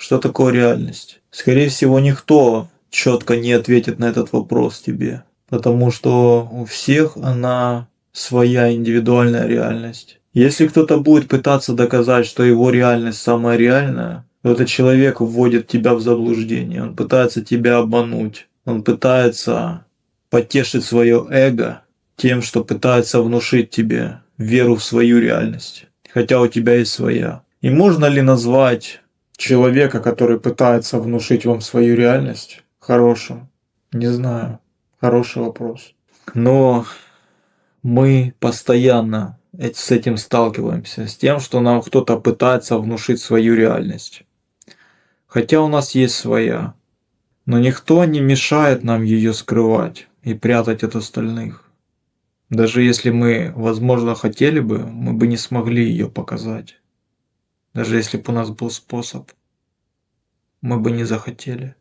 Что такое реальность? Скорее всего, никто четко не ответит на этот вопрос тебе, потому что у всех она своя индивидуальная реальность. Если кто-то будет пытаться доказать, что его реальность самая реальная, то этот человек вводит тебя в заблуждение, он пытается тебя обмануть, он пытается потешить свое эго тем, что пытается внушить тебе веру в свою реальность, хотя у тебя есть своя. И можно ли назвать человека, который пытается внушить вам свою реальность, хорошим? Не знаю. Хороший вопрос. Но мы постоянно с этим сталкиваемся, с тем, что нам кто-то пытается внушить свою реальность. Хотя у нас есть своя. Но никто не мешает нам ее скрывать и прятать от остальных. Даже если мы, возможно, хотели бы, мы бы не смогли ее показать. Даже если бы у нас был способ, мы бы не захотели.